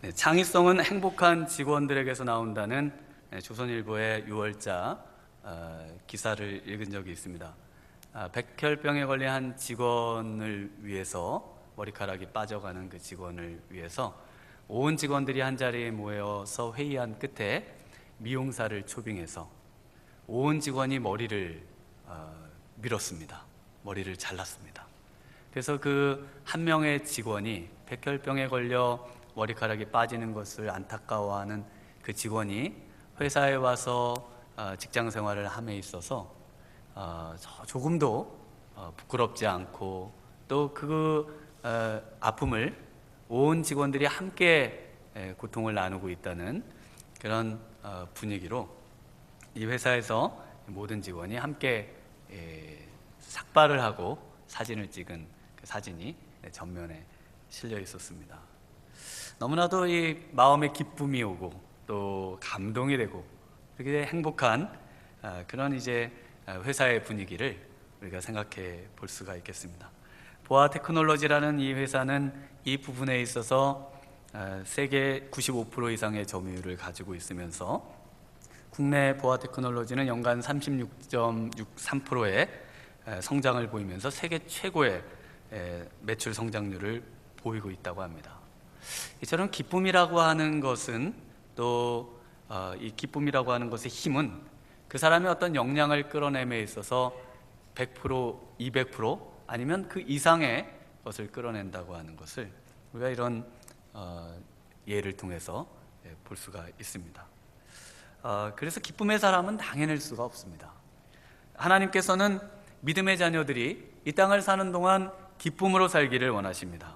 네, 창의성은 행복한 직원들에게서 나온다는 조선일보의 6월자 기사를 읽은 적이 있습니다. 백혈병에 걸린 한 직원을 위해서, 머리카락이 빠져가는 그 직원을 위해서 온 직원들이 한 자리에 모여서 회의한 끝에 미용사를 초빙해서 온 직원이 머리를 밀었습니다. 머리를 잘랐습니다. 그래서 그 한 명의 직원이 백혈병에 걸려 머리카락이 빠지는 것을 안타까워하는 그 직원이 회사에 와서 직장 생활을 함에 있어서 조금도 부끄럽지 않고 또 그 아픔을 온 직원들이 함께 고통을 나누고 있다는 그런 분위기로 이 회사에서 모든 직원이 함께 삭발을 하고 사진을 찍은 그 사진이 전면에 실려 있었습니다. 너무나도 이 마음에 기쁨이 오고 또 감동이 되고 그렇게 행복한 그런 이제 회사의 분위기를 우리가 생각해 볼 수가 있겠습니다. 보아 테크놀로지라는 이 회사는 이 부분에 있어서 세계 95% 이상의 점유율을 가지고 있으면서 국내 보아 테크놀로지는 연간 36.63%의 성장을 보이면서 세계 최고의 매출 성장률을 보이고 있다고 합니다. 이처럼 기쁨이라고 하는 것은 또 이 기쁨이라고 하는 것의 힘은 그 사람의 어떤 역량을 끌어내에 있어서 100%, 200% 아니면 그 이상의 것을 끌어낸다고 하는 것을 우리가 이런 예를 통해서 볼 수가 있습니다. 그래서 기쁨의 사람은 당해낼 수가 없습니다. 하나님께서는 믿음의 자녀들이 이 땅을 사는 동안 기쁨으로 살기를 원하십니다.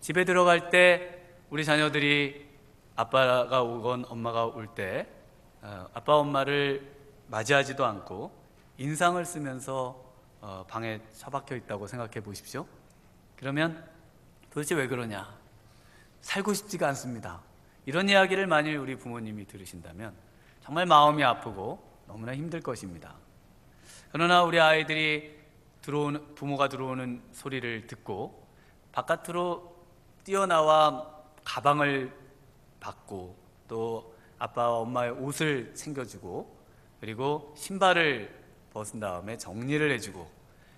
집에 들어갈 때 우리 자녀들이 아빠가 오건 엄마가 올 때 아빠 엄마를 맞이하지도 않고 인상을 쓰면서 방에 처박혀 있다고 생각해 보십시오. 그러면 도대체 왜 그러냐? 살고 싶지가 않습니다. 이런 이야기를 만일 우리 부모님이 들으신다면 정말 마음이 아프고 너무나 힘들 것입니다. 그러나 우리 아이들이 부모가 들어오는 소리를 듣고 바깥으로 뛰어나와 가방을 받고 또 아빠와 엄마의 옷을 챙겨주고 그리고 신발을 벗은 다음에 정리를 해주고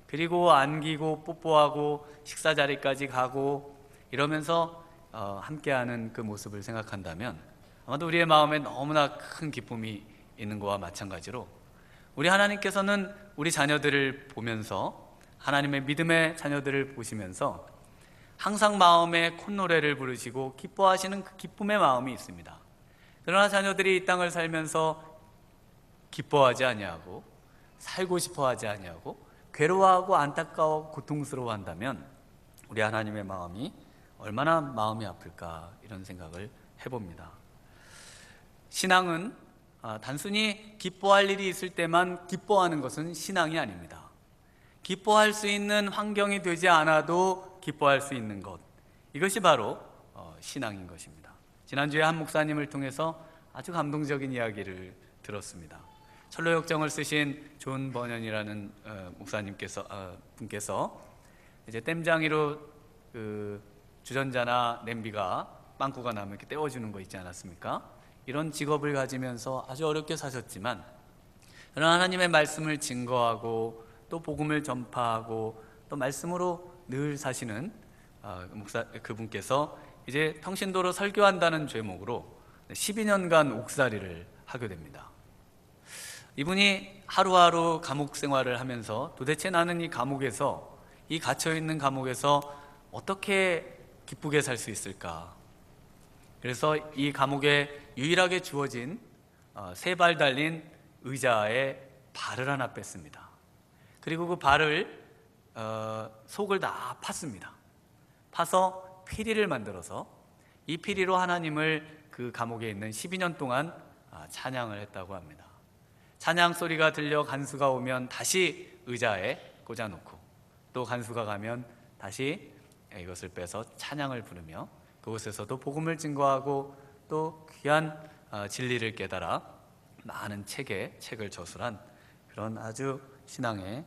그리고 안기고 뽀뽀하고 식사 자리까지 가고 이러면서 함께하는 그 모습을 생각한다면 아마도 우리의 마음에 너무나 큰 기쁨이 있는 것과 마찬가지로 우리 하나님께서는 우리 자녀들을 보면서 하나님의 믿음의 자녀들을 보시면서 항상 마음에 콧노래를 부르시고 기뻐하시는 그 기쁨의 마음이 있습니다. 그러나 자녀들이 이 땅을 살면서 기뻐하지 아니하고 살고 싶어하지 아니하고 괴로워하고 안타까워 고통스러워한다면 우리 하나님의 마음이 얼마나 마음이 아플까 이런 생각을 해봅니다. 신앙은 단순히 기뻐할 일이 있을 때만 기뻐하는 것은 신앙이 아닙니다. 기뻐할 수 있는 환경이 되지 않아도 기뻐할 수 있는 것, 이것이 바로 신앙인 것입니다. 지난주에 한 목사님을 통해서 아주 감동적인 이야기를 들었습니다. 철로역정을 쓰신 존 버년이라는 분께서 이제 땜장이로 그 주전자나 냄비가 빵꾸가 나면 이렇게 떼어주는 거 있지 않았습니까? 이런 직업을 가지면서 아주 어렵게 사셨지만 그런 하나님의 말씀을 증거하고 또 복음을 전파하고 또 말씀으로 늘 사시는 그분께서 이제 평신도로 설교한다는 제목으로 12년간 옥살이를 하게 됩니다. 이분이 하루하루 감옥 생활을 하면서 도대체 나는 이 갇혀있는 감옥에서 어떻게 기쁘게 살 수 있을까? 그래서 이 감옥에 유일하게 주어진 3발 달린 의자에 발을 하나 뺐습니다. 그리고 그 발을 속을 다 팠습니다. 파서 피리를 만들어서 이 피리로 하나님을 그 감옥에 있는 12년 동안 찬양을 했다고 합니다. 찬양 소리가 들려 간수가 오면 다시 의자에 꽂아놓고 또 간수가 가면 다시 이것을 빼서 찬양을 부르며 그곳에서도 복음을 증거하고 또 귀한 진리를 깨달아 많은 책을 저술한 그런 아주 신앙의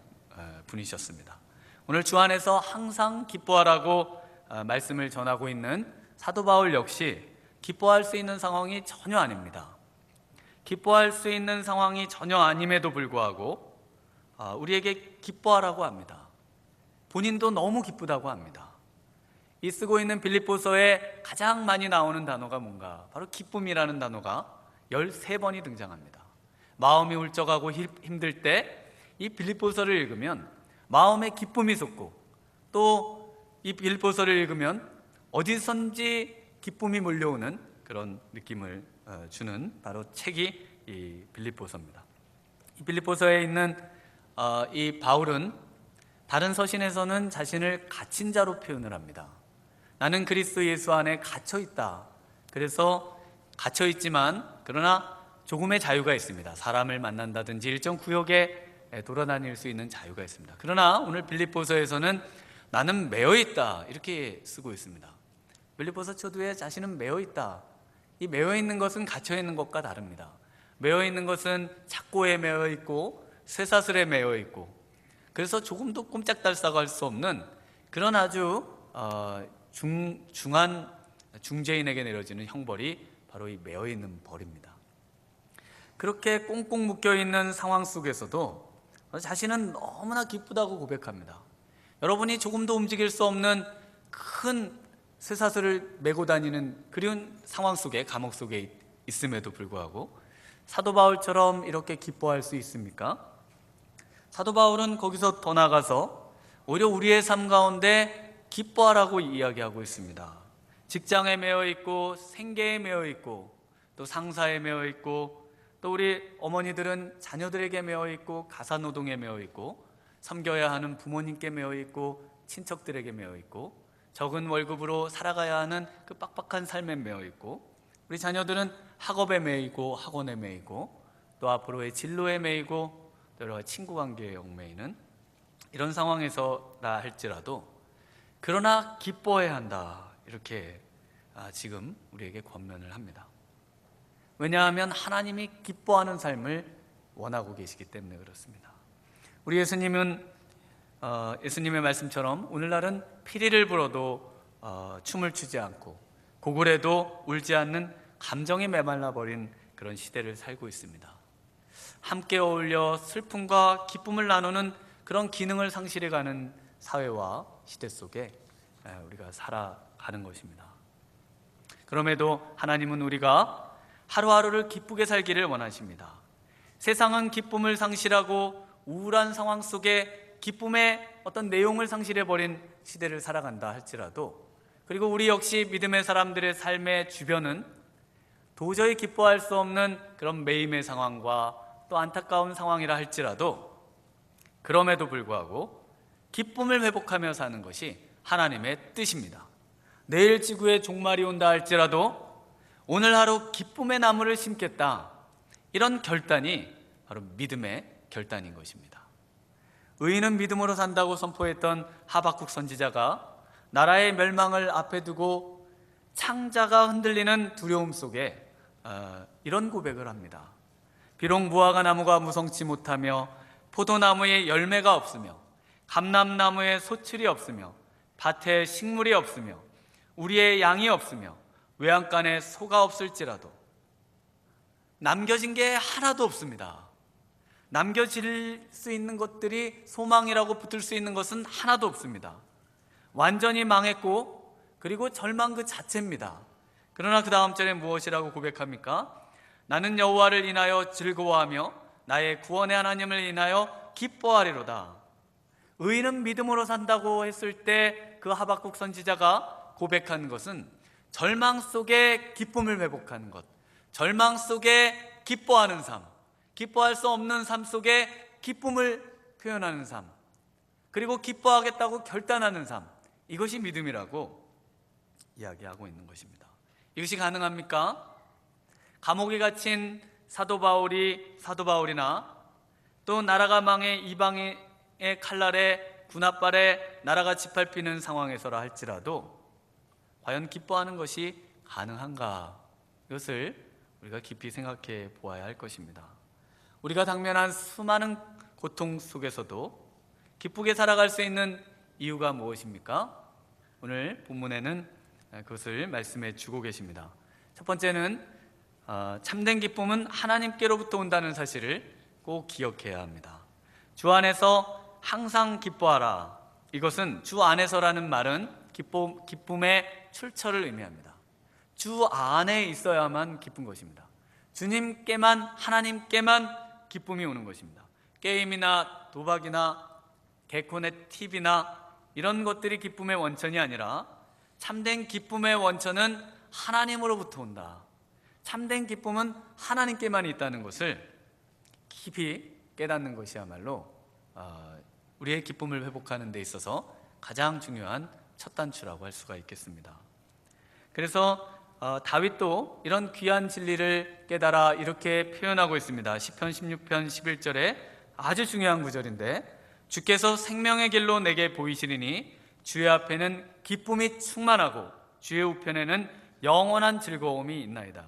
분이셨습니다. 오늘 주 안에서 항상 기뻐하라고 말씀을 전하고 있는 사도 바울 역시 기뻐할 수 있는 상황이 전혀 아닙니다. 기뻐할 수 있는 상황이 전혀 아님에도 불구하고 우리에게 기뻐하라고 합니다. 본인도 너무 기쁘다고 합니다. 이 쓰고 있는 빌립보서에 가장 많이 나오는 단어가 뭔가? 바로 기쁨이라는 단어가 13번이 등장합니다. 마음이 울적하고 힘들 때 이 빌립보서를 읽으면 마음에 기쁨이 솟고, 또 이 빌립보서를 읽으면 어디선지 기쁨이 몰려오는 그런 느낌을 주는 바로 책이 이 빌립보서입니다. 이 빌립보서에 있는 이 바울은 다른 서신에서는 자신을 갇힌 자로 표현을 합니다. 나는 그리스도 예수 안에 갇혀 있다. 그래서 갇혀 있지만 그러나 조금의 자유가 있습니다. 사람을 만난다든지 일정 구역에 돌아다닐 수 있는 자유가 있습니다. 그러나 오늘 빌립보서에서는 나는 매여 있다 이렇게 쓰고 있습니다. 빌립보서 초두에 자신은 매여 있다. 이 매여 있는 것은 갇혀 있는 것과 다릅니다. 매여 있는 것은 착고에 매여 있고 쇠사슬에 매여 있고, 그래서 조금도 꼼짝달싹 할 수 없는 그런 아주 중한 중죄인에게 내려지는 형벌이 바로 이 매여 있는 벌입니다. 그렇게 꽁꽁 묶여 있는 상황 속에서도 자신은 너무나 기쁘다고 고백합니다. 여러분이 조금도 움직일 수 없는 큰 쇠사슬을 메고 다니는 그런 상황 속에, 감옥 속에 있음에도 불구하고 사도 바울처럼 이렇게 기뻐할 수 있습니까? 사도 바울은 거기서 더 나아가서 오히려 우리의 삶 가운데 기뻐하라고 이야기하고 있습니다. 직장에 매여 있고 생계에 매여 있고 또 상사에 매여 있고, 또 우리 어머니들은 자녀들에게 매여 있고 가사노동에 매여 있고 섬겨야 하는 부모님께 매여 있고 친척들에게 매여 있고 적은 월급으로 살아가야 하는 그 빡빡한 삶에 매여 있고, 우리 자녀들은 학업에 매이고 학원에 매이고 또 앞으로의 진로에 매이고 또 여러 가지 친구 관계에 얽매이는 이런 상황에서라 할지라도 그러나 기뻐해야 한다 이렇게 지금 우리에게 권면을 합니다. 왜냐하면 하나님이 기뻐하는 삶을 원하고 계시기 때문에 그렇습니다. 우리 예수님은 예수님의 말씀처럼 오늘날은 피리를 불어도 춤을 추지 않고 고글에도 울지 않는 감정이 메말라 버린 그런 시대를 살고 있습니다. 함께 어울려 슬픔과 기쁨을 나누는 그런 기능을 상실해가는 사회와 시대 속에 우리가 살아가는 것입니다. 그럼에도 하나님은 우리가 하루하루를 기쁘게 살기를 원하십니다. 세상은 기쁨을 상실하고 우울한 상황 속에 기쁨의 어떤 내용을 상실해버린 시대를 살아간다 할지라도, 그리고 우리 역시 믿음의 사람들의 삶의 주변은 도저히 기뻐할 수 없는 그런 매임의 상황과 또 안타까운 상황이라 할지라도 그럼에도 불구하고 기쁨을 회복하며 사는 것이 하나님의 뜻입니다. 내일 지구에 종말이 온다 할지라도 오늘 하루 기쁨의 나무를 심겠다, 이런 결단이 바로 믿음의 결단인 것입니다. 의인은 믿음으로 산다고 선포했던 하박국 선지자가 나라의 멸망을 앞에 두고 창자가 흔들리는 두려움 속에 이런 고백을 합니다. 비록 무화과 나무가 무성치 못하며 포도나무에 열매가 없으며 감람나무에 소출이 없으며 밭에 식물이 없으며 우리의 양이 없으며 외양간에 소가 없을지라도, 남겨진 게 하나도 없습니다. 남겨질 수 있는 것들이 소망이라고 붙을 수 있는 것은 하나도 없습니다. 완전히 망했고 그리고 절망 그 자체입니다. 그러나 그 다음 절에 무엇이라고 고백합니까? 나는 여호와를 인하여 즐거워하며 나의 구원의 하나님을 인하여 기뻐하리로다. 의인은 믿음으로 산다고 했을 때 그 하박국 선지자가 고백한 것은 절망 속에 기쁨을 회복하는 것, 절망 속에 기뻐하는 삶, 기뻐할 수 없는 삶 속에 기쁨을 표현하는 삶, 그리고 기뻐하겠다고 결단하는 삶, 이것이 믿음이라고 이야기하고 있는 것입니다. 이것이 가능합니까? 감옥에 갇힌 사도 바울이나 또 나라가 망해 이방의 칼날에 군합발에 나라가 짓밟히는 상황에서라 할지라도 과연 기뻐하는 것이 가능한가? 이것을 우리가 깊이 생각해 보아야 할 것입니다. 우리가 당면한 수많은 고통 속에서도 기쁘게 살아갈 수 있는 이유가 무엇입니까? 오늘 본문에는 그것을 말씀해 주고 계십니다. 첫 번째는 참된 기쁨은 하나님께로부터 온다는 사실을 꼭 기억해야 합니다. 주 안에서 항상 기뻐하라. 이것은 주 안에서라는 말은 기쁨의 출처를 의미합니다. 주 안에 있어야만 기쁜 것입니다. 주님께만, 하나님께만 기쁨이 오는 것입니다. 게임이나 도박이나 개콘의 TV나 이런 것들이 기쁨의 원천이 아니라 참된 기쁨의 원천은 하나님으로부터 온다. 참된 기쁨은 하나님께만 있다는 것을 깊이 깨닫는 것이야말로 우리의 기쁨을 회복하는 데 있어서 가장 중요한 첫 단추라고 할 수가 있겠습니다. 그래서 다윗도 이런 귀한 진리를 깨달아 이렇게 표현하고 있습니다. 시편 16편 11절에 아주 중요한 구절인데, 주께서 생명의 길로 내게 보이시리니 주의 앞에는 기쁨이 충만하고 주의 우편에는 영원한 즐거움이 있나이다.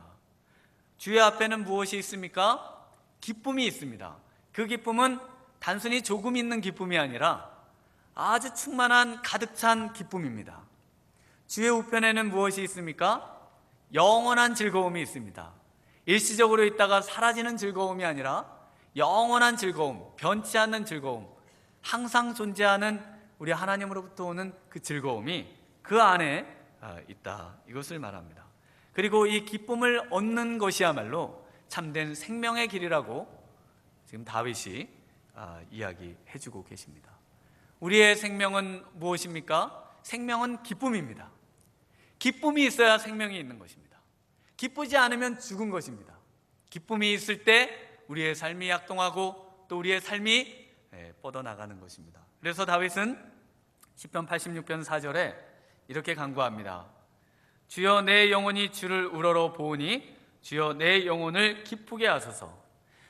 주의 앞에는 무엇이 있습니까? 기쁨이 있습니다. 그 기쁨은 단순히 조금 있는 기쁨이 아니라 아주 충만한 가득 찬 기쁨입니다. 주의 우편에는 무엇이 있습니까? 영원한 즐거움이 있습니다. 일시적으로 있다가 사라지는 즐거움이 아니라 영원한 즐거움, 변치 않는 즐거움, 항상 존재하는 우리 하나님으로부터 오는 그 즐거움이 그 안에 있다, 이것을 말합니다. 그리고 이 기쁨을 얻는 것이야말로 참된 생명의 길이라고 지금 다윗이 이야기해주고 계십니다. 우리의 생명은 무엇입니까? 생명은 기쁨입니다. 기쁨이 있어야 생명이 있는 것입니다. 기쁘지 않으면 죽은 것입니다. 기쁨이 있을 때 우리의 삶이 약동하고 또 우리의 삶이 뻗어나가는 것입니다. 그래서 다윗은 시편 86편 4절에 이렇게 간구합니다. 주여 내 영혼이 주를 우러러 보오니 주여 내 영혼을 기쁘게 하소서.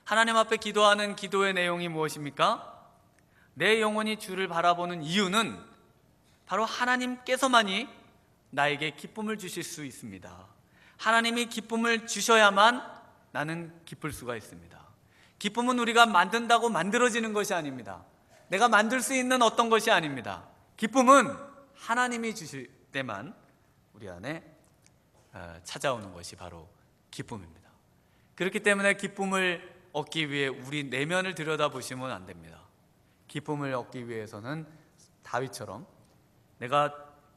하나님 앞에 기도하는 기도의 내용이 무엇입니까? 내 영혼이 주를 바라보는 이유는 바로 하나님께서만이 나에게 기쁨을 주실 수 있습니다. 하나님이 기쁨을 주셔야만 나는 기쁠 수가 있습니다. 기쁨은 우리가 만든다고 만들어지는 것이 아닙니다. 내가 만들 수 있는 어떤 것이 아닙니다. 기쁨은 하나님이 주실 때만 우리 안에 찾아오는 것이 바로 기쁨입니다. 그렇기 때문에 기쁨을 얻기 위해 우리 내면을 들여다보시면 안 됩니다. 기쁨을 얻기 위해서는 다윗처럼 내가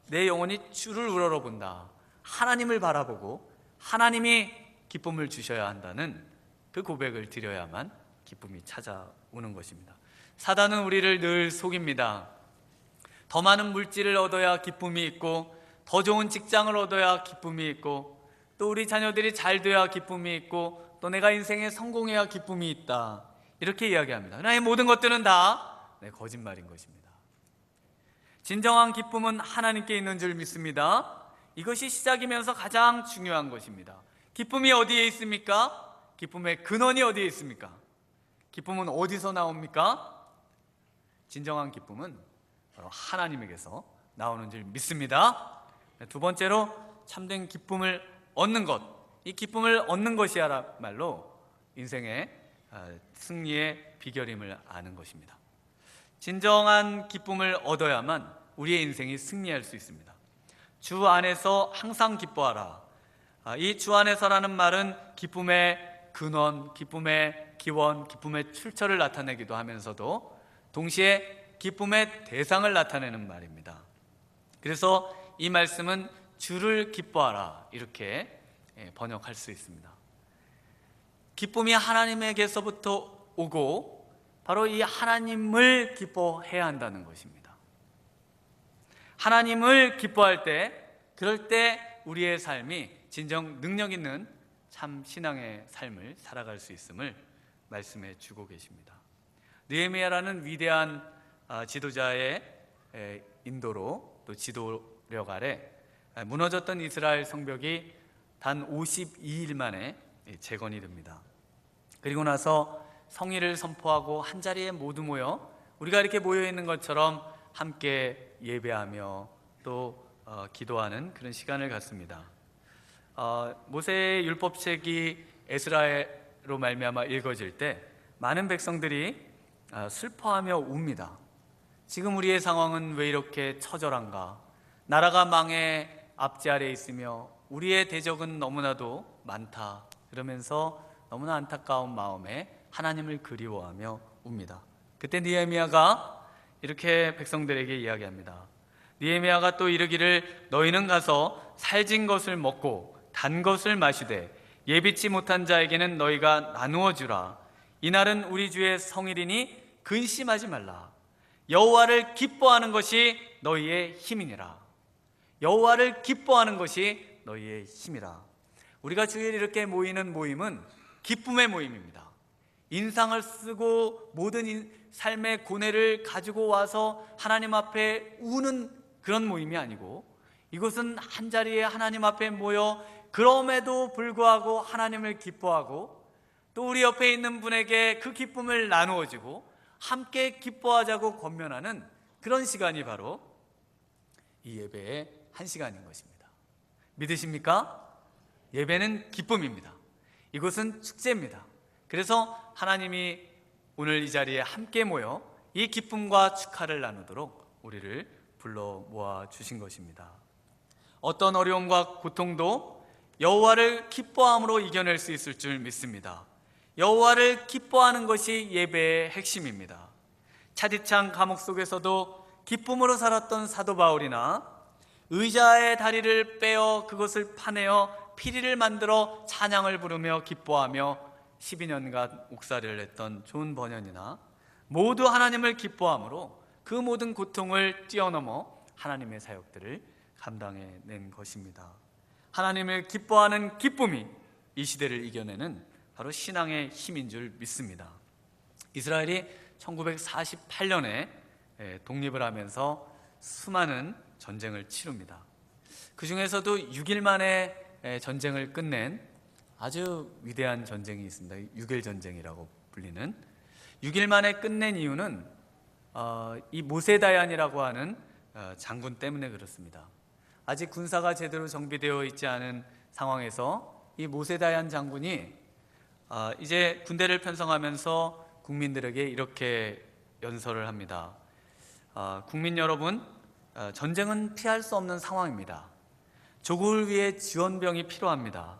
내 영혼이 주를 우러러본다, 하나님을 바라보고 하나님이 기쁨을 주셔야 한다는 그 고백을 드려야만 기쁨이 찾아오는 것입니다. 사단은 우리를 늘 속입니다. 더 많은 물질을 얻어야 기쁨이 있고, 더 좋은 직장을 얻어야 기쁨이 있고, 또 우리 자녀들이 잘 돼야 기쁨이 있고, 또 내가 인생에 성공해야 기쁨이 있다, 이렇게 이야기합니다. 그러나 이 모든 것들은 다 거짓말인 것입니다. 진정한 기쁨은 하나님께 있는 줄 믿습니다. 이것이 시작이면서 가장 중요한 것입니다. 기쁨이 어디에 있습니까? 기쁨의 근원이 어디에 있습니까? 기쁨은 어디서 나옵니까? 진정한 기쁨은 바로 하나님에게서 나오는 줄 믿습니다. 두 번째로 참된 기쁨을 얻는 것, 이 기쁨을 얻는 것이야말로 인생의 승리의 비결임을 아는 것입니다. 진정한 기쁨을 얻어야만 우리의 인생이 승리할 수 있습니다. 주 안에서 항상 기뻐하라. 이 주 안에서라는 말은 기쁨의 근원, 기쁨의 기원, 기쁨의 출처를 나타내기도 하면서도 동시에 기쁨의 대상을 나타내는 말입니다. 그래서 이 말씀은 주를 기뻐하라, 이렇게 번역할 수 있습니다. 기쁨이 하나님에게서부터 오고 바로 이 하나님을 기뻐해야 한다는 것입니다. 하나님을 기뻐할 때, 그럴 때 우리의 삶이 진정 능력 있는 참 신앙의 삶을 살아갈 수 있음을 말씀해 주고 계십니다. 느헤미야라는 위대한 지도자의 인도로, 또 지도력 아래 무너졌던 이스라엘 성벽이 단 52일 만에 재건이 됩니다. 그리고 나서 성의를 선포하고 한자리에 모두 모여 우리가 이렇게 모여 있는 것처럼 함께 예배하며 또 기도하는 그런 시간을 갖습니다. 모세의 율법책이 에스라로 말미암아 읽어질 때 많은 백성들이 슬퍼하며 웁니다. 지금 우리의 상황은 왜 이렇게 처절한가? 나라가 망해 압제 아래 있으며 우리의 대적은 너무나도 많다. 그러면서 너무나 안타까운 마음에 하나님을 그리워하며 웁니다. 그때 느헤미야가 이렇게 백성들에게 이야기합니다. 느헤미야가 또 이르기를 너희는 가서 살진 것을 먹고 단 것을 마시되 예비치 못한 자에게는 너희가 나누어 주라. 이날은 우리 주의 성일이니 근심하지 말라. 여호와를 기뻐하는 것이 너희의 힘이니라. 여호와를 기뻐하는 것이 너희의 힘이라. 우리가 주일 이렇게 모이는 모임은 기쁨의 모임입니다. 인상을 쓰고 모든 삶의 고뇌를 가지고 와서 하나님 앞에 우는 그런 모임이 아니고, 이곳은 한자리에 하나님 앞에 모여 그럼에도 불구하고 하나님을 기뻐하고 또 우리 옆에 있는 분에게 그 기쁨을 나누어 주고 함께 기뻐하자고 권면하는 그런 시간이 바로 이 예배의 한 시간인 것입니다. 믿으십니까? 예배는 기쁨입니다. 이곳은 축제입니다. 그래서 하나님이 오늘 이 자리에 함께 모여 이 기쁨과 축하를 나누도록 우리를 불러 모아 주신 것입니다. 어떤 어려움과 고통도 여호와를 기뻐함으로 이겨낼 수 있을 줄 믿습니다. 여호와를 기뻐하는 것이 예배의 핵심입니다. 차디찬 감옥 속에서도 기쁨으로 살았던 사도 바울이나 의자의 다리를 빼어 그것을 파내어 피리를 만들어 찬양을 부르며 기뻐하며 12년간 옥살이를 했던 존 버년이나 모두 하나님을 기뻐함으로 그 모든 고통을 뛰어넘어 하나님의 사역들을 감당해낸 것입니다. 하나님을 기뻐하는 기쁨이 이 시대를 이겨내는 바로 신앙의 힘인 줄 믿습니다. 이스라엘이 1948년에 독립을 하면서 수많은 전쟁을 치릅니다. 그 중에서도 6일 만에 전쟁을 끝낸 아주 위대한 전쟁이 있습니다. 6.1 전쟁이라고 불리는 6일 만에 끝낸 이유는 이 모세다얀이라고 하는 장군 때문에 그렇습니다. 아직 군사가 제대로 정비되어 있지 않은 상황에서 이 모세다얀 장군이 이제 군대를 편성하면서 국민들에게 이렇게 연설을 합니다. 국민 여러분, 전쟁은 피할 수 없는 상황입니다. 조국을 위해 지원병이 필요합니다.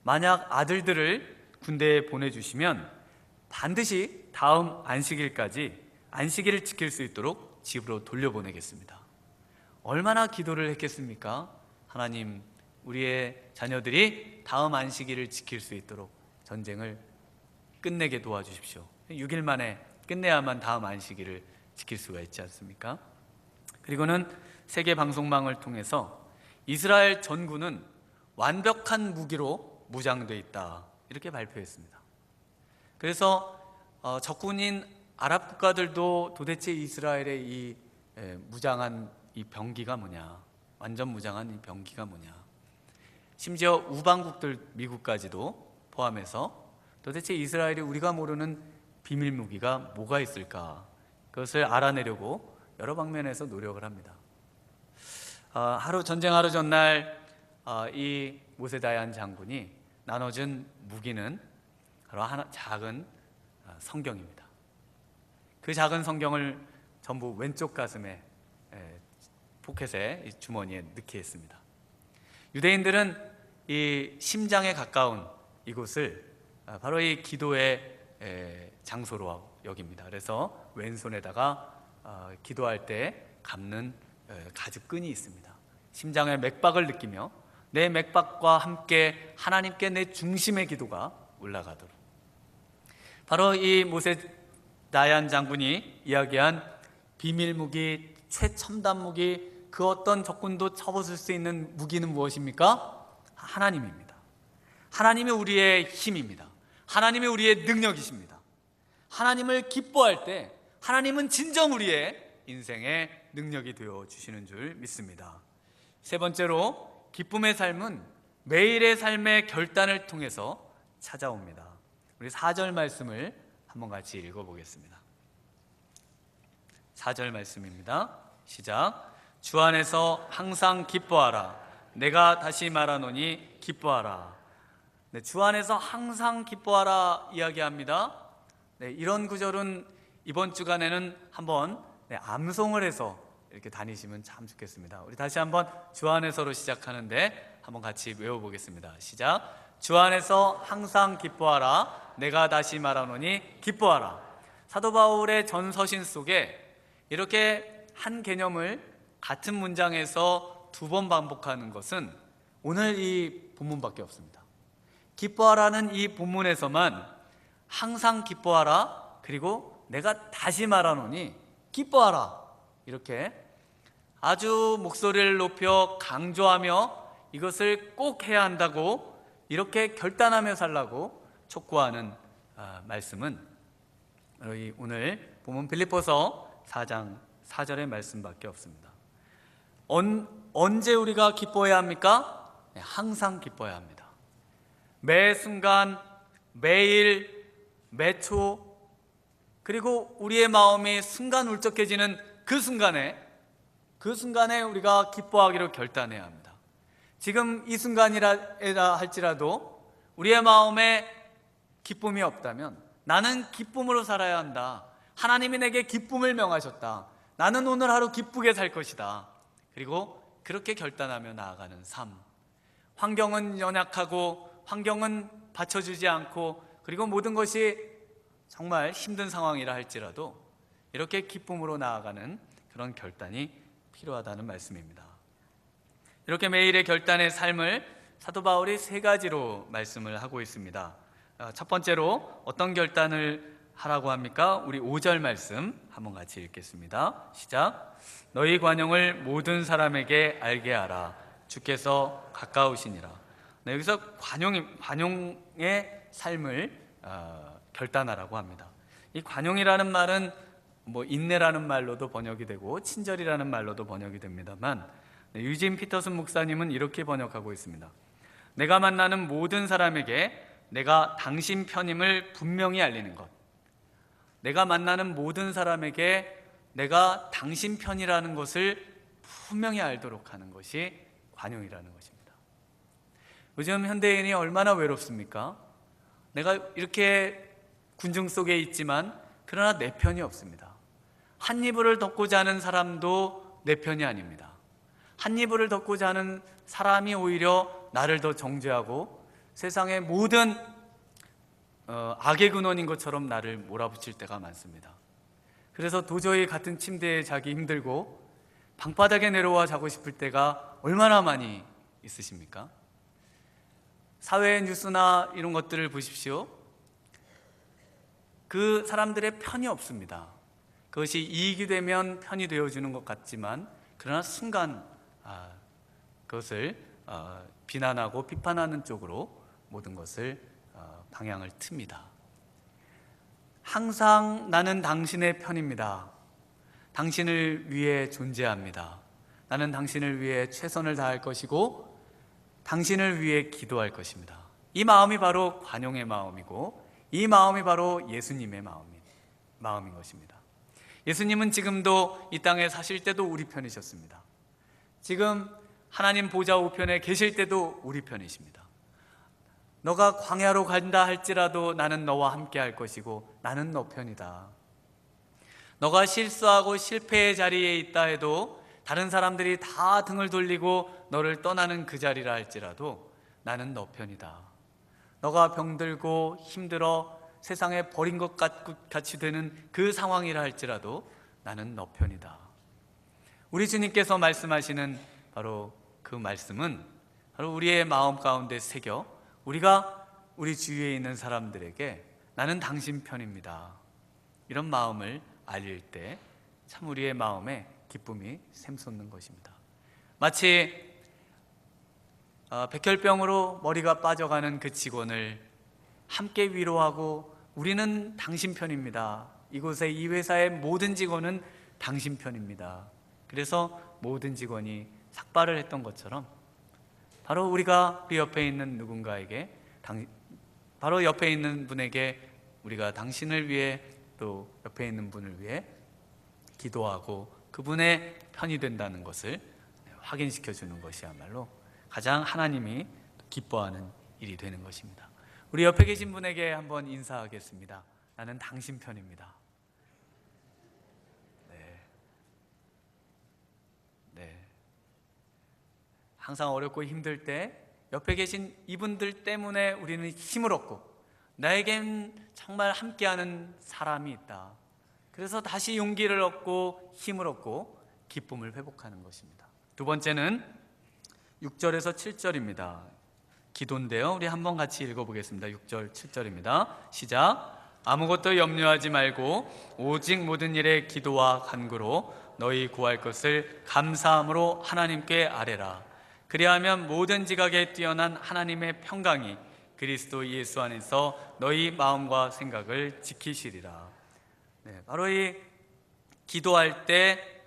만약 아들들을 군대에 보내주시면 반드시 다음 안식일까지 안식일을 지킬 수 있도록 집으로 돌려보내겠습니다. 얼마나 기도를 했겠습니까? 하나님, 우리의 자녀들이 다음 안식일을 지킬 수 있도록 전쟁을 끝내게 도와주십시오. 6일 만에 끝내야만 다음 안식일을 지킬 수가 있지 않습니까? 그리고는 세계 방송망을 통해서 이스라엘 전군은 완벽한 무기로 무장되어 있다, 이렇게 발표했습니다. 그래서 적군인 아랍 국가들도 도대체 이스라엘의 이 무장한 이 병기가 뭐냐, 완전 무장한 이 병기가 뭐냐, 심지어 우방국들 미국까지도 포함해서 도대체 이스라엘이 우리가 모르는 비밀 무기가 뭐가 있을까, 그것을 알아내려고 여러 방면에서 노력을 합니다. 전쟁 하루 전날 이 모세다얀 장군이 나눠준 무기는 바로 하나 작은 성경입니다. 그 작은 성경을 전부 왼쪽 가슴에 포켓에 주머니에 넣게 했습니다. 유대인들은 이 심장에 가까운 이곳을 바로 이 기도의 장소로 여깁니다. 그래서 왼손에다가 기도할 때 감는 가죽끈이 있습니다. 심장의 맥박을 느끼며 내 맥박과 함께 하나님께 내 중심의 기도가 올라가도록, 바로 이 모세다얀 장군이 이야기한 비밀 무기, 최첨단 무기, 그 어떤 적군도 쳐부술 수 있는 무기는 무엇입니까? 하나님입니다. 하나님이 우리의 힘입니다. 하나님이 우리의 능력이십니다. 하나님을 기뻐할 때 하나님은 진정 우리의 인생의 능력이 되어 주시는 줄 믿습니다. 세 번째로, 기쁨의 삶은 매일의 삶의 결단을 통해서 찾아옵니다. 우리 4절 말씀을 한번 같이 읽어보겠습니다. 4절 말씀입니다. 시작. 주 안에서 항상 기뻐하라. 내가 다시 말하노니 기뻐하라. 네, 주 안에서 항상 기뻐하라 이야기합니다. 네, 이런 구절은 이번 주간에는 한번 암송을 해서 이렇게 다니시면 참 좋겠습니다. 우리 다시 한번 주 안에서로 시작하는데 한번 같이 외워보겠습니다. 시작. 주 안에서 항상 기뻐하라. 내가 다시 말하노니 기뻐하라. 사도 바울의 전서신 속에 이렇게 한 개념을 같은 문장에서 두 번 반복하는 것은 오늘 이 본문밖에 없습니다. 기뻐하라는 이 본문에서만 항상 기뻐하라, 그리고 내가 다시 말하노니 기뻐하라, 이렇게 아주 목소리를 높여 강조하며 이것을 꼭 해야 한다고 이렇게 결단하며 살라고 촉구하는 말씀은 오늘 본문 빌립보서 4장 4절의 말씀밖에 없습니다. 언제 우리가 기뻐해야 합니까? 네, 항상 기뻐해야 합니다. 매 순간, 매일, 매초, 그리고 우리의 마음이 순간 울적해지는 그 순간에 우리가 기뻐하기로 결단해야 합니다. 지금 이 순간이라 할지라도 우리의 마음에 기쁨이 없다면 나는 기쁨으로 살아야 한다. 하나님이 내게 기쁨을 명하셨다. 나는 오늘 하루 기쁘게 살 것이다. 그리고 그렇게 결단하며 나아가는 삶. 환경은 연약하고 환경은 받쳐주지 않고 그리고 모든 것이 정말 힘든 상황이라 할지라도 이렇게 기쁨으로 나아가는 그런 결단이 필요하다는 말씀입니다. 이렇게 매일의 결단의 삶을 사도 바울이 세 가지로 말씀을 하고 있습니다. 첫 번째로 어떤 결단을 하라고 합니까? 우리 5절 말씀 한번 같이 읽겠습니다. 시작. 너희 관용을 모든 사람에게 알게 하라. 주께서 가까우시니라. 네, 여기서 관용의 삶을 결단하라고 합니다. 이 관용이라는 말은 인내라는 말로도 번역이 되고 친절이라는 말로도 번역이 됩니다만, 유진 피터슨 목사님은 이렇게 번역하고 있습니다. 내가 만나는 모든 사람에게 내가 당신 편임을 분명히 알리는 것. 내가 만나는 모든 사람에게 내가 당신 편이라는 것을 분명히 알도록 하는 것이 관용이라는 것입니다. 요즘 현대인이 얼마나 외롭습니까? 내가 이렇게 군중 속에 있지만 그러나 내 편이 없습니다. 한 이불을 덮고 자는 사람도 내 편이 아닙니다. 한 이불을 덮고 자는 사람이 오히려 나를 더 정죄하고 세상의 모든 악의 근원인 것처럼 나를 몰아붙일 때가 많습니다. 그래서 도저히 같은 침대에 자기 힘들고 방바닥에 내려와 자고 싶을 때가 얼마나 많이 있으십니까? 사회 뉴스나 이런 것들을 보십시오. 그 사람들의 편이 없습니다. 그것이 이익이 되면 편이 되어주는 것 같지만 그러나 순간 그것을 비난하고 비판하는 쪽으로 모든 것을 방향을 틉니다. 항상 나는 당신의 편입니다. 당신을 위해 존재합니다. 나는 당신을 위해 최선을 다할 것이고 당신을 위해 기도할 것입니다. 이 마음이 바로 관용의 마음이고 이 마음이 바로 예수님의 마음인 것입니다. 예수님은 지금도 이 땅에 사실 때도 우리 편이셨습니다. 지금 하나님 보좌 우편에 계실 때도 우리 편이십니다. 너가 광야로 간다 할지라도 나는 너와 함께 할 것이고 나는 너 편이다. 너가 실수하고 실패의 자리에 있다 해도 다른 사람들이 다 등을 돌리고 너를 떠나는 그 자리라 할지라도 나는 너 편이다. 너가 병들고 힘들어 세상에 버린 것 같이 되는 그 상황이라 할지라도 나는 너 편이다. 우리 주님께서 말씀하시는 바로 그 말씀은 바로 우리의 마음 가운데 새겨 우리가 우리 주위에 있는 사람들에게 나는 당신 편입니다. 이런 마음을 알릴 때 참 우리의 마음에 기쁨이 샘솟는 것입니다. 마치 백혈병으로 머리가 빠져가는 그 직원을 함께 위로하고 우리는 당신 편입니다. 이곳에 이 회사의 모든 직원은 당신 편입니다. 그래서 모든 직원이 삭발을 했던 것처럼 바로 우리가 우리 옆에 있는 누군가에게 바로 옆에 있는 분에게 우리가 당신을 위해 또 옆에 있는 분을 위해 기도하고 그분의 편이 된다는 것을 확인시켜 주는 것이야말로 가장 하나님이 기뻐하는 일이 되는 것입니다. 우리 옆에 계신 분에게 한번 인사하겠습니다. 나는 당신 편입니다. 네. 항상 어렵고 힘들 때 옆에 계신 이분들 때문에 우리는 힘을 얻고 나에겐 정말 함께하는 사람이 있다. 그래서 다시 용기를 얻고 힘을 얻고 기쁨을 회복하는 것입니다. 두 번째는 6절에서 7절입니다. 기도인데요. 우리 한번 같이 읽어보겠습니다. 6절, 7절입니다. 시작. 아무것도 염려하지 말고 오직 모든 일에 기도와 간구로 너희 구할 것을 감사함으로 하나님께 아뢰라. 그리하면 모든 지각에 뛰어난 하나님의 평강이 그리스도 예수 안에서 너희 마음과 생각을 지키시리라. 네, 바로 이 기도할 때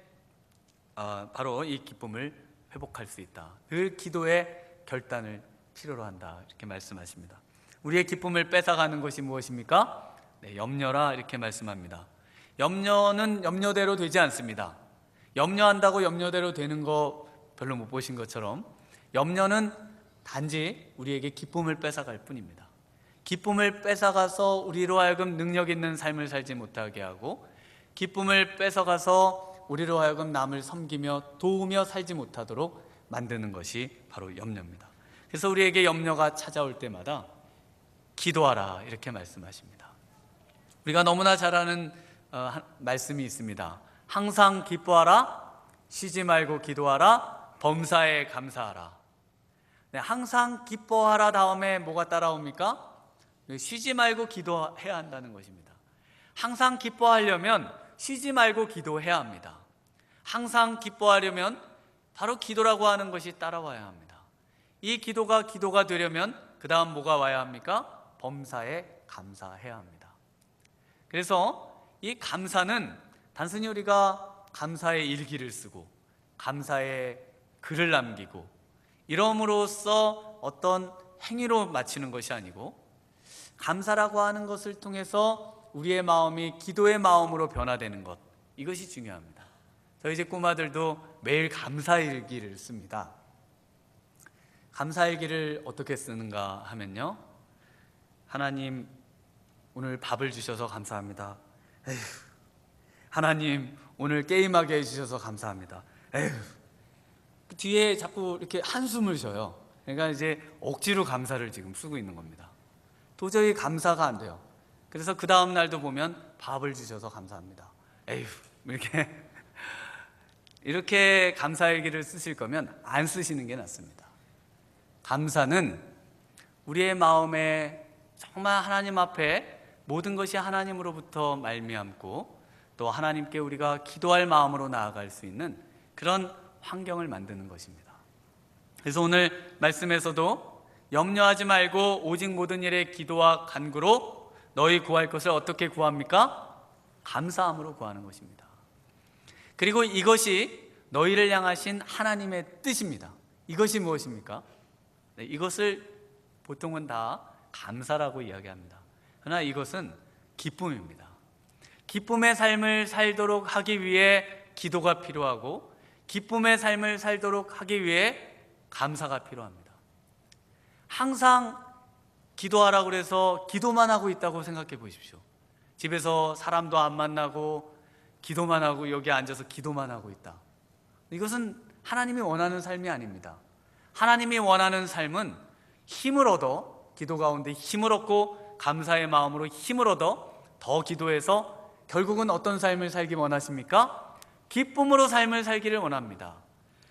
바로 이 기쁨을 회복할 수 있다. 그 기도의 결단을 필요로 한다. 이렇게 말씀하십니다. 우리의 기쁨을 뺏어가는 것이 무엇입니까? 네, 염려라 이렇게 말씀합니다. 염려는 염려대로 되지 않습니다. 염려한다고 염려대로 되는 거 별로 못 보신 것처럼 염려는 단지 우리에게 기쁨을 뺏어갈 뿐입니다. 기쁨을 뺏어가서 우리로 하여금 능력 있는 삶을 살지 못하게 하고 기쁨을 뺏어가서 우리로 하여금 남을 섬기며 도우며 살지 못하도록 만드는 것이 바로 염려입니다. 그래서 우리에게 염려가 찾아올 때마다 기도하라 이렇게 말씀하십니다. 우리가 너무나 잘 아는 말씀이 있습니다. 항상 기뻐하라, 쉬지 말고 기도하라, 범사에 감사하라. 네, 항상 기뻐하라 다음에 뭐가 따라옵니까? 쉬지 말고 기도해야 한다는 것입니다. 항상 기뻐하려면 쉬지 말고 기도해야 합니다. 항상 기뻐하려면 바로 기도라고 하는 것이 따라와야 합니다. 이 기도가 되려면 그 다음 뭐가 와야 합니까? 범사에 감사해야 합니다. 그래서 이 감사는 단순히 우리가 감사의 일기를 쓰고 감사의 글을 남기고 이럼으로써 어떤 행위로 마치는 것이 아니고 감사라고 하는 것을 통해서 우리의 마음이 기도의 마음으로 변화되는 것, 이것이 중요합니다. 저희 집 꼬마들도 매일 감사일기를 씁니다. 감사일기를 어떻게 쓰는가 하면요, 하나님 오늘 밥을 주셔서 감사합니다. 에휴. 하나님 오늘 게임하게 해주셔서 감사합니다. 에휴. 그 뒤에 자꾸 이렇게 한숨을 쉬어요. 그러니까 이제 억지로 감사를 지금 쓰고 있는 겁니다. 도저히 감사가 안 돼요. 그래서 그 다음 날도 보면 밥을 주셔서 감사합니다. 에휴, 이렇게 감사일기를 쓰실 거면 안 쓰시는 게 낫습니다. 감사는 우리의 마음에 정말 하나님 앞에 모든 것이 하나님으로부터 말미암고 또 하나님께 우리가 기도할 마음으로 나아갈 수 있는 그런 환경을 만드는 것입니다. 그래서 오늘 말씀에서도 염려하지 말고 오직 모든 일에 기도와 간구로 너희 구할 것을 어떻게 구합니까? 감사함으로 구하는 것입니다. 그리고 이것이 너희를 향하신 하나님의 뜻입니다. 이것이 무엇입니까? 네, 이것을 보통은 다 감사라고 이야기합니다. 그러나 이것은 기쁨입니다. 기쁨의 삶을 살도록 하기 위해 기도가 필요하고 기쁨의 삶을 살도록 하기 위해 감사가 필요합니다. 항상 기도하라고 그래서 기도만 하고 있다고 생각해 보십시오. 집에서 사람도 안 만나고 기도만 하고 여기 앉아서 기도만 하고 있다. 이것은 하나님이 원하는 삶이 아닙니다. 하나님이 원하는 삶은 힘을 얻어 기도 가운데 힘을 얻고 감사의 마음으로 힘을 얻어 더 기도해서 결국은 어떤 삶을 살기 원하십니까? 기쁨으로 삶을 살기를 원합니다.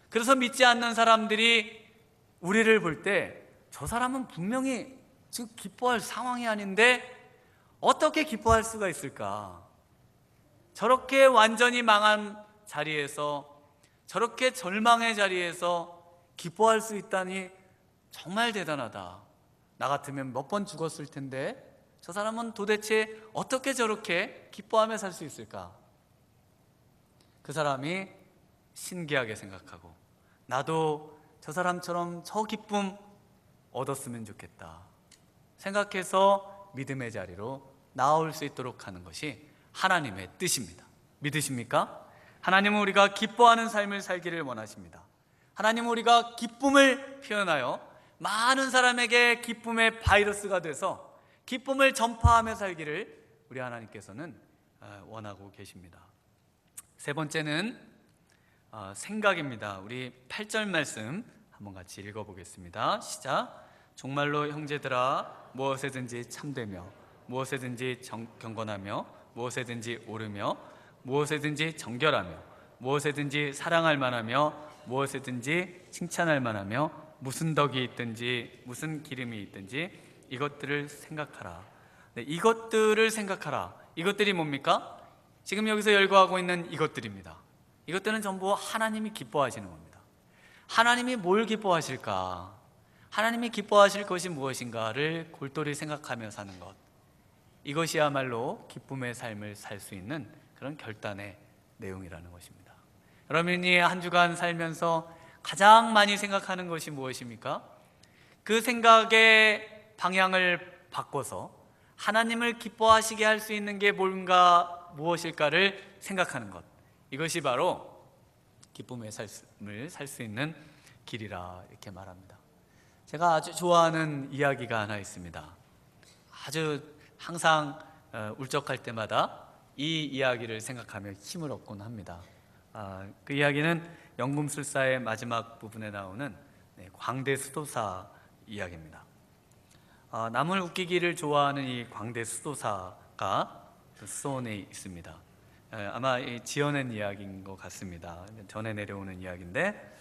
그래서 믿지 않는 사람들이 우리를 볼 때 저 사람은 분명히 지금 기뻐할 상황이 아닌데 어떻게 기뻐할 수가 있을까? 저렇게 완전히 망한 자리에서 저렇게 절망의 자리에서 기뻐할 수 있다니 정말 대단하다. 나 같으면 몇 번 죽었을 텐데 저 사람은 도대체 어떻게 저렇게 기뻐하며 살 수 있을까? 그 사람이 신기하게 생각하고 나도 저 사람처럼 저 기쁨 얻었으면 좋겠다 생각해서 믿음의 자리로 나올 수 있도록 하는 것이 하나님의 뜻입니다. 믿으십니까? 하나님은 우리가 기뻐하는 삶을 살기를 원하십니다. 하나님은 우리가 기쁨을 표현하여 많은 사람에게 기쁨의 바이러스가 돼서 기쁨을 전파하며 살기를 우리 하나님께서는 원하고 계십니다. 세 번째는 생각입니다. 우리 8절 말씀 한번 같이 읽어보겠습니다. 시작. 정말로 형제들아, 무엇에든지 참되며 무엇에든지 경건하며 무엇에든지 옳으며 무엇에든지 정결하며 무엇에든지 사랑할 만하며 무엇에든지 칭찬할 만하며 무슨 덕이 있든지 무슨 기름이 있든지 이것들을 생각하라. 네, 이것들을 생각하라. 이것들이 뭡니까? 지금 여기서 열거하고 있는 이것들입니다. 이것들은 전부 하나님이 기뻐하시는 겁니다. 하나님이 뭘 기뻐하실까? 하나님이 기뻐하실 것이 무엇인가를 골똘히 생각하며 사는 것, 이것이야말로 기쁨의 삶을 살 수 있는 그런 결단의 내용이라는 것입니다. 여러분이 한 주간 살면서 가장 많이 생각하는 것이 무엇입니까? 그 생각의 방향을 바꿔서 하나님을 기뻐하시게 할 수 있는 게 뭔가 무엇일까를 생각하는 것, 이것이 바로 기쁨의 삶을 살 수 있는 길이라 이렇게 말합니다. 제가 아주 좋아하는 이야기가 하나 있습니다. 아주 항상 울적할 때마다 이 이야기를 생각하며 힘을 얻곤 합니다. 그 이야기는 연금술사의 마지막 부분에 나오는 광대 수도사 이야기입니다. 남을 웃기기를 좋아하는 이 광대 수도사가 수도원에 있습니다. 아마 지어낸 이야기인 것 같습니다. 전해 내려오는 이야기인데,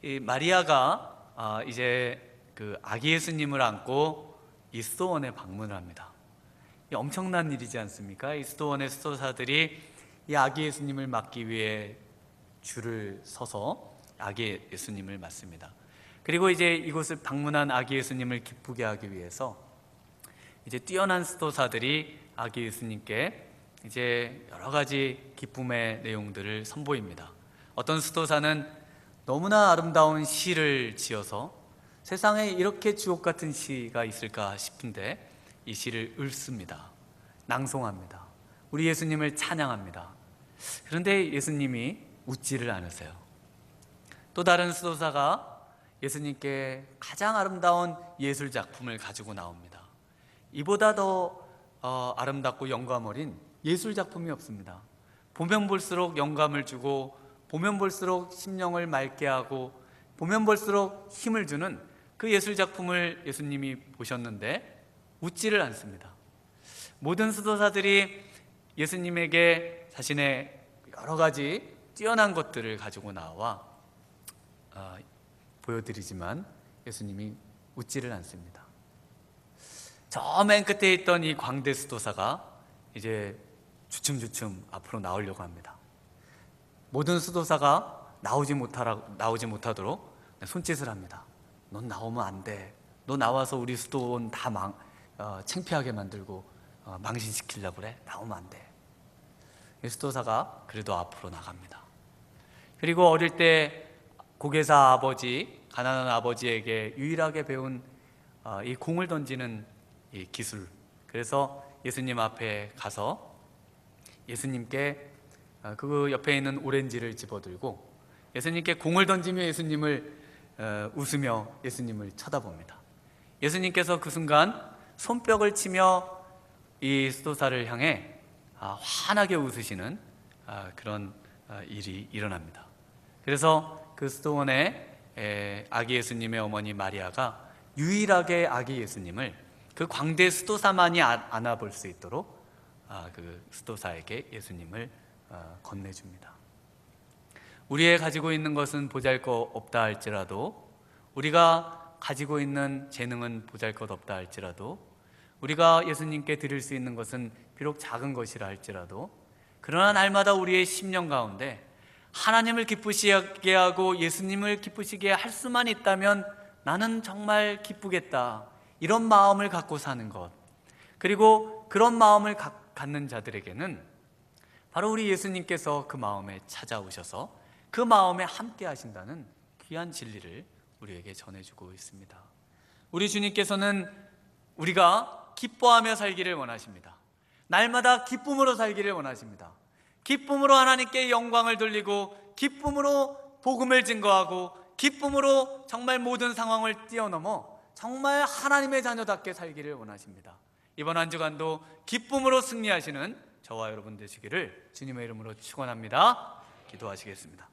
이 마리아가 이제 그 아기 예수님을 안고 이 수도원에 방문을 합니다. 이 엄청난 일이지 않습니까? 이 수도원의 수도사들이 이 아기 예수님을 맞기 위해 줄을 서서 아기 예수님을 맞습니다. 그리고 이제 이곳을 방문한 아기 예수님을 기쁘게 하기 위해서 이제 뛰어난 수도사들이 아기 예수님께 이제 여러 가지 기쁨의 내용들을 선보입니다. 어떤 수도사는 너무나 아름다운 시를 지어서 세상에 이렇게 주옥 같은 시가 있을까 싶은데 이 시를 읊습니다. 낭송합니다. 우리 예수님을 찬양합니다. 그런데 예수님이 웃지를 않으세요. 또 다른 수도사가 예수님께 가장 아름다운 예술 작품을 가지고 나옵니다. 이보다 더 아름답고 영감 어린 예술 작품이 없습니다. 보면 볼수록 영감을 주고 보면 볼수록 심령을 맑게 하고 보면 볼수록 힘을 주는 그 예술 작품을 예수님이 보셨는데 웃지를 않습니다. 모든 수도사들이 예수님에게 자신의 여러 가지 뛰어난 것들을 가지고 나와 보여드리지만 예수님이 웃지를 않습니다. 저 맨 끝에 있던 이 광대 수도사가 이제 주춤주춤 앞으로 나오려고 합니다. 모든 수도사가 나오지 못하도록 손짓을 합니다. 넌 나오면 안 돼. 너 나와서 우리 수도원 다 창피하게 만들고 망신시키려고 그래. 나오면 안 돼. 수도사가 그래도 앞으로 나갑니다. 그리고 어릴 때 고개사 아버지, 가난한 아버지에게 유일하게 배운 이 공을 던지는 이 기술, 그래서 예수님 앞에 가서 예수님께 그 옆에 있는 오렌지를 집어들고 예수님께 공을 던지며 예수님을 웃으며 예수님을 쳐다봅니다. 예수님께서 그 순간 손뼉을 치며 이 수도사를 향해 환하게 웃으시는 그런 일이 일어납니다. 그래서 그 수도원에 아기 예수님의 어머니 마리아가 유일하게 아기 예수님을 그 광대 수도사만이 안아볼 수 있도록 그 수도사에게 예수님을 건네줍니다. 우리의 가지고 있는 것은 보잘것없다 할지라도, 우리가 가지고 있는 재능은 보잘것없다 할지라도, 우리가 예수님께 드릴 수 있는 것은 비록 작은 것이라 할지라도, 그러나 날마다 우리의 심령 가운데 하나님을 기쁘시게 하고 예수님을 기쁘시게 할 수만 있다면 나는 정말 기쁘겠다, 이런 마음을 갖고 사는 것, 그리고 그런 마음을 갖는 자들에게는 바로 우리 예수님께서 그 마음에 찾아오셔서 그 마음에 함께 하신다는 귀한 진리를 우리에게 전해주고 있습니다. 우리 주님께서는 우리가 기뻐하며 살기를 원하십니다. 날마다 기쁨으로 살기를 원하십니다. 기쁨으로 하나님께 영광을 돌리고 기쁨으로 복음을 증거하고 기쁨으로 정말 모든 상황을 뛰어넘어 정말 하나님의 자녀답게 살기를 원하십니다. 이번 한 주간도 기쁨으로 승리하시는 저와 여러분 되시기를 주님의 이름으로 축원합니다. 기도하시겠습니다.